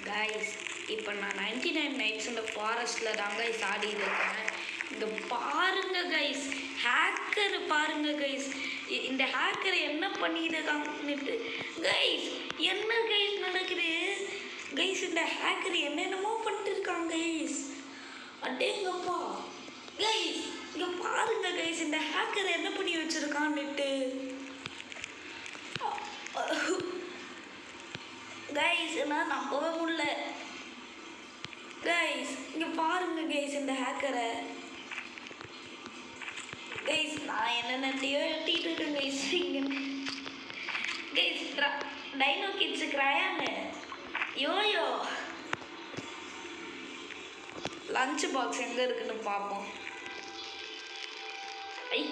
Guys இப்போ நான் 99 nights இந்த ஃபாரஸ்ட்டில் தான் கைஸ் ஆடிட்டு இருக்கேன். இங்கே பாருங்க கைஸ், ஹேக்கர் பாருங்க கைஸ், இந்த ஹேக்கர் என்ன பண்ணியிருக்காங்கன்னுட்டு. கைஸ் என்ன கைஸ் நடக்குது கைஸ், இந்த ஹேக்கர் என்னென்னமோ பண்ணிட்டு இருக்காங்க கைஸ். அடேங்கப்பா கைஸ், இங்கே பாருங்க கைஸ், இந்த ஹேக்கர் என்ன பண்ணி வச்சுருக்கான்னுட்டு. கைஸ் என்னால் நம்பவே முடியல கைஸ். இங்கே பாருங்க கைஸ் இந்த ஹேக்கரை. கைஸ் நான் என்னென்னத்தையோ எழுத்திட்டு இருக்கேன் கைஸ். இங்கே கைஸ் டைனோ கிட்ஸு கிராயானு யோயோ லஞ்ச் பாக்ஸ் எங்கே இருக்குன்னு பார்ப்போம்.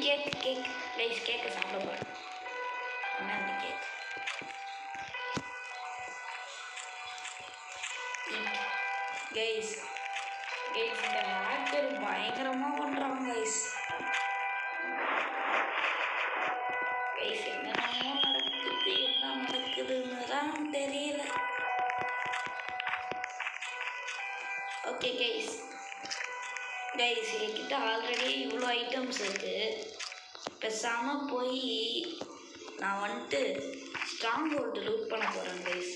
கேக் கேக் கைஸ், கேக்கை சாப்பிட போகிறேன். என்ன கேக் கைஸ். கைஸ் இந்த ஹேக்கர் பயங்கரமாக பண்ணுறாங்க கைஸ். கைஸ் என்னென்னமோ நடக்குது, என்ன நடக்குதுன்னு தான் தெரியல. ஓகே கைஸ், கைஸ் என்கிட்ட ஆல்ரெடி இவ்வளோ ஐட்டம்ஸ் இருக்குது. பேசாமல் போய் நான் வந்துட்டு ஸ்ட்ராங் ஹோல்டு லூட் பண்ண போகிறேன் கைஸ்.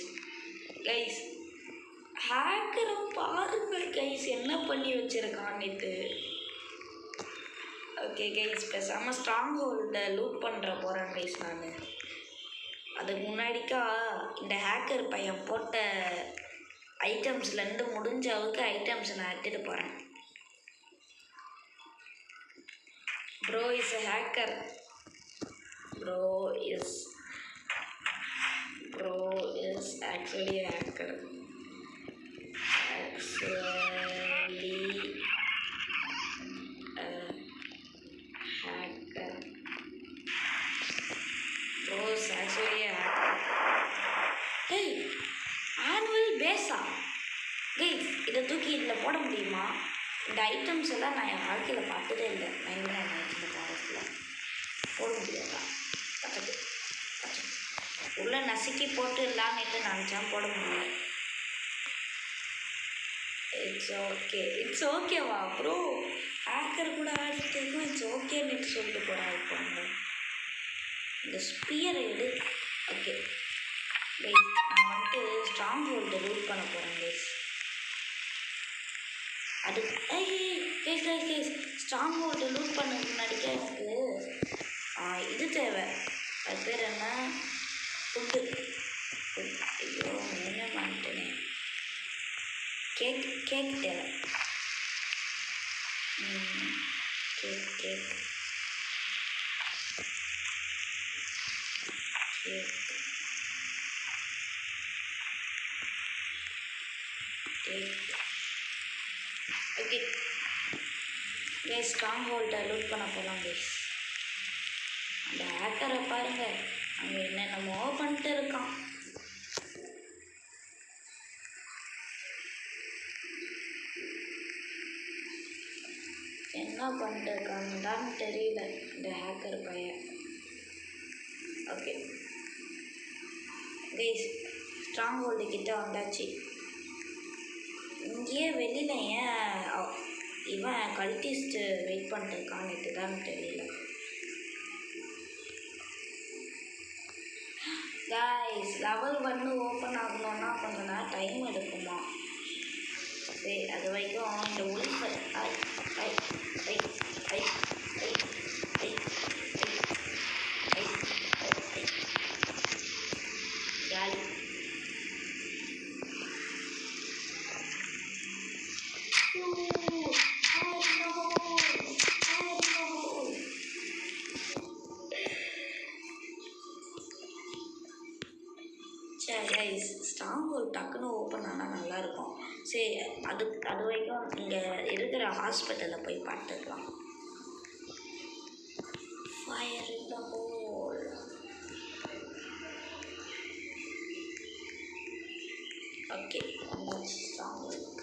கைஸ் ஹேக்கரை பாருங்க கைஸ் என்ன பண்ணி வச்சுருக்கான்னுட்டு. ஓகே கைஸ், பேசாமல் ஸ்ட்ராங் ஹோல்டை லூட் பண்ணுற போகிறேன் கைஸ். நான் அதுக்கு முன்னாடிக்கா இந்த ஹேக்கர் பையன் போட்ட ஐட்டம்ஸ்லேருந்து முடிஞ்ச அளவுக்கு ஐட்டம்ஸ் நான் எடுத்துகிட்டு போகிறேன். Bro is a hacker. Bro is actually a hacker. Hey, annual பேஸா கைஸ், இதை தூக்கி இதில் போட முடியுமா? இந்த ஐட்டம்ஸ் எல்லாம் நான் என் வாழ்க்கையில் பார்த்ததே இல்லை. 99 நைட்ஸ் ஃபாரஸ்ட்டில் போட முடியாதா? உள்ளே நசுக்கி போட்டு இல்லாமட்டு நினச்சேன், போட முடியல. இட்ஸ் ஓகேவா ப்ரோ? ஹேக்கர் கூட ஆடிட்டு இருக்கும், இட்ஸ் ஓகேன்னு சொல்லிட்டு போகிறேன். இப்போ இந்த ஸ்பியரை எடு. ஓகே கைஸ், நான் வந்துட்டு ஸ்ட்ராங் ஹோல்டை லூட் பண்ண போகிறேன் கைஸ். அது கைஸ் கைஸ் கைஸ் ஸ்ட்ராங் ஹோல்டை லூட் பண்ணதுக்கு முன்னாடிக்கே எனக்கு இது தேவை. அது பேர் என்ன? ஃபுட்டு. ஐயோ என்ன பண்ணிட்டேனே. கேக் தேவை. Cake cake cake cake okay guys, strong ஹோல்டை லூட் பண்ண போகலாம் கைஸ். அந்த ஹேக்கரை பாருங்க, அங்கே என்னென்னமோ பண்ணிட்டு இருக்கான். என்ன பண்ணிட்டு இருக்கான்னு தெரியல இந்த ஹேக்கர் பையன். ஓகே கைஸ், ஸ்ட்ராங் ஹோல்டு கிட்ட வந்தாச்சு. இங்கேயே வெளியில் ஏன் இவன் கல்டிஸ்ட்டு வெயிட் பண்ணிட்டு இருக்கான்னு தான் தெரியல. கைஸ் லெவல் 1 ஓப்பன் ஆகணுன்னா கொஞ்சம் நேரம் டைம் எடுக்குமா? சரி, அது வரைக்கும் இந்த உள்ஃபை ஜாலி. கைஸ் ஸ்ட்ராங் ஹோல்ட் டக்குன்னு ஓப்பன் ஆனால் நல்லாயிருக்கும். சரி, அது வரைக்கும் இங்கே இருக்கிற ஹாஸ்பிட்டலில் போய் பார்த்துக்கலாம். Fire in the whole. Okay, strong hold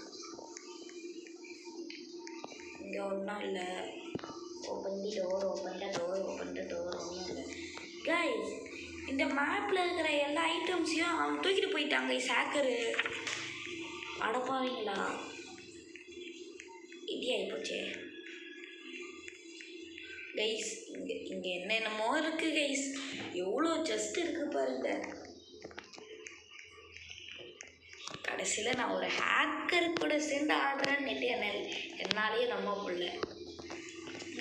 இங்கே ஒன்றும் இல்லை. Open the door, open the door ஒன்றும் இல்லை. கைஸ் இந்த மேப்பில் இருக்கிற எல்லா ஐட்டம்ஸையும் அவன் தூக்கிட்டு போயிட்டாங்க ஹேக்கரு. அடப்பாவீங்களா, இடி ஆகிப்போச்சே கைஸ். இங்கே என்னென்னமோ இருக்குது கைஸ். எவ்வளோ ஜஸ்ட் இருக்குது பாருங்க. கடைசியில் நான் ஒரு ஹேக்கர் கூட சேர்ந்து ஆடுறேன்னு என்னாலேயே நம்ப முடியல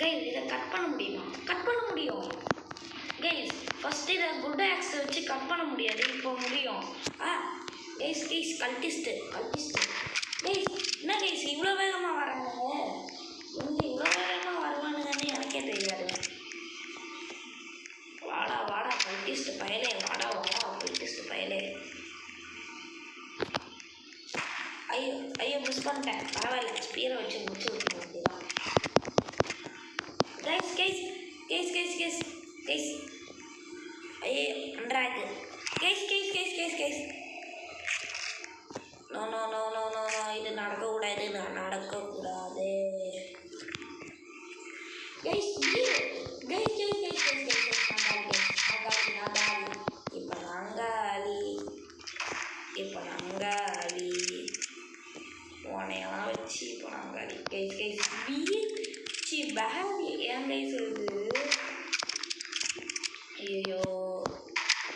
கைஸ். இதை கட் பண்ண முடியுமா? கட் பண்ண முடியும் கைஸ். ஃபஸ்ட்டு இதை குட் ஆக்ஸை வச்சு கட் பண்ண முடியாது, இப்போ முடியும். Guys cultist guys. என்ன கைஸ் இவ்வளோ வேகமாக வரானுங்க? இவ்வளோ வேகமாக வருவானுங்கன்னு எனக்கே தெரியாது. வாடா வாடா கல்டிஸ்ட் பயலே, வாடா வாடா கல்டிஸ்ட் பயலே. ஐயோ ஐயோ மிஸ் பண்ணிட்டேன், பரவாயில்ல, ஸ்பீரை வச்சு முடிச்சு விட்டுருவோம். அப்படிதான் கைஸ். ஐயோ நன்றாக guys. No no no no no no, இது நடக்கக்கூடாது, நடக்கக்கூடாது கைஸ். இப்போ நங்காளி உனையெல்லாம் வச்சு இப்போ நங்காளி கைஸ். சி பேக் ஏன் கைஸ் வருது? ஐயோ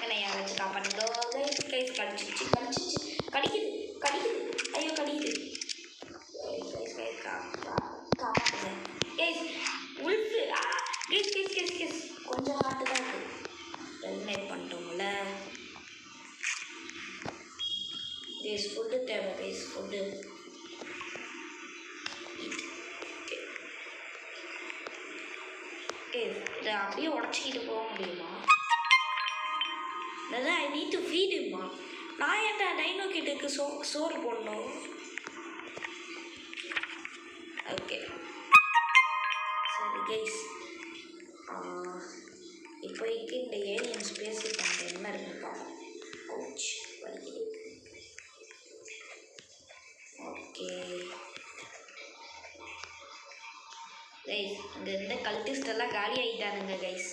என்னை யாராச்சும் காப்பாற்றுதோ கைஸ். கடிச்சிச்சு கடிக்குது. ஐயோ கடிக்குது கைஸ். காப்பாற்றுங்க கைஸ். Wolf guys. கொஞ்சம் ஹார்ட்டு தான் இருக்குது. எலிமினேட் பண்ணிட்டோம்ல கைஸ். ஃபுட்டு தேவை கைஸ், ஃபுட்டு. இதை அப்படியே உடச்சிக்கிட்டு போக முடியுமா? அதான் ஐ நீட் டு ஃபீட் இம்மா. நான் ஏன்டா டைனோ கிட்டுக்கு சோறு போடணும்? ஓகே சரி கைஸ். இப்போதைக்கு இந்த ஏலியன் ஸ்பேஸ் பண்ணுற என்ன இருக்குன்னு பார்ப்போம். ஓச் வலிக்குது. ஓகே கைஸ், இங்கே இருந்த கல்டிஸ்ட் எல்லாம் காலி ஆகிட்டானுங்க கைஸ்.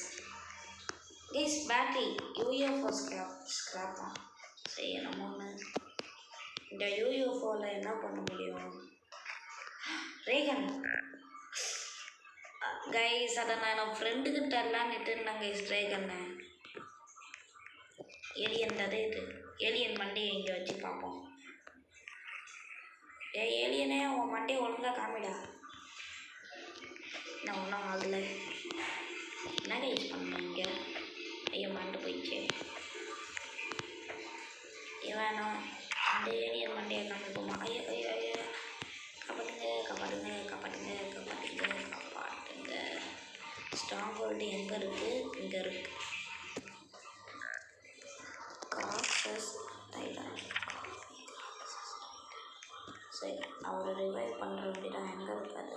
பேட்டரி யூஎஃப்ஓ ஸ்கிராப்பா செய்யணுமோன்னு. இந்த யூஎஃப்ஓவில் என்ன பண்ண முடியும்? ரேகன் கைஸ், அதை நான் என் ஃப்ரெண்டுக்கிட்ட எல்லாம் நிட்டுருந்தேன் கைஸ். ரேகன்னு ஏலியன் தான் இது. ஏலியன் மண்டையை இங்கே வச்சு பார்ப்போம். ஏலியனே உன் மண்டையை ஒழுங்காக காமிடா. நான் ஒன்றும் ஆகலை. என்ன கைஸ் பண்ணுங்க? ஐயோ மண்டை போயிடுச்சு. வேணாம், அந்த ஏலியன் மண்டையை காமிப்போமா? ஐயோ காப்பாட்டுங்க. ஸ்ட்ராங் ஹோல்டு எங்கே இருக்குது? இங்கே இருக்குது. காக்ஸஸ் டைடன். சரி, அவரை ரிவைவ் பண்ணுற அப்படின்னா எங்கே இருக்காது?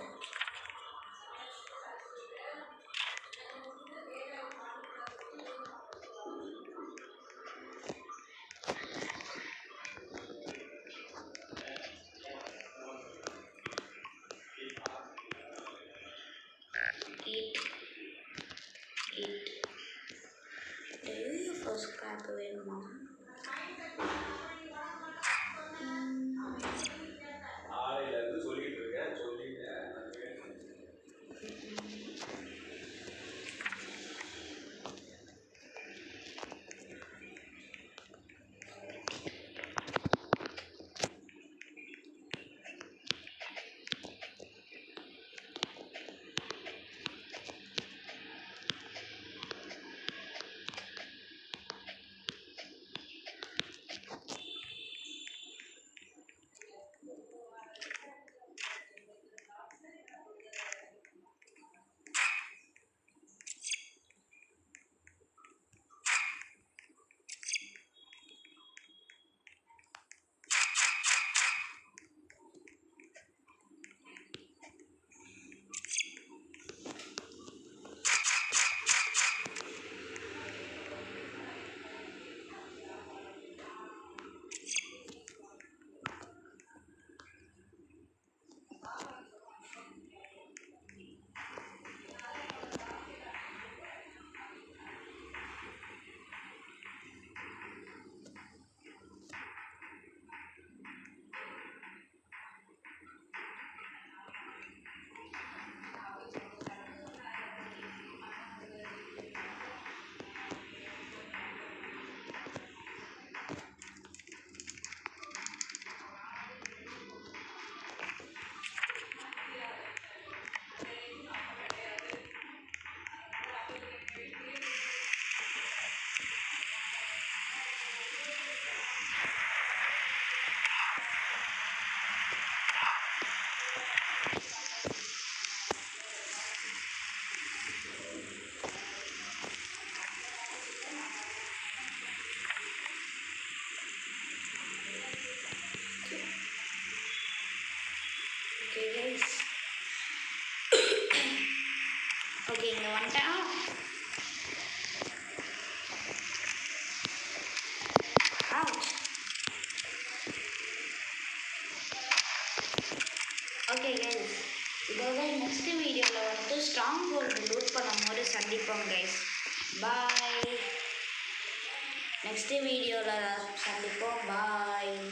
ஸ்கிராப் வேணுமா? ஓகே கைஸ், இதோட நெக்ஸ்ட் வீடியோவில் வந்து ஸ்ட்ராங் ஹோல்டு லூட் பண்ணும்போது சந்திப்போம் கைஸ். பாய். நெக்ஸ்ட் வீடியோவில் சந்திப்போம். பாய்.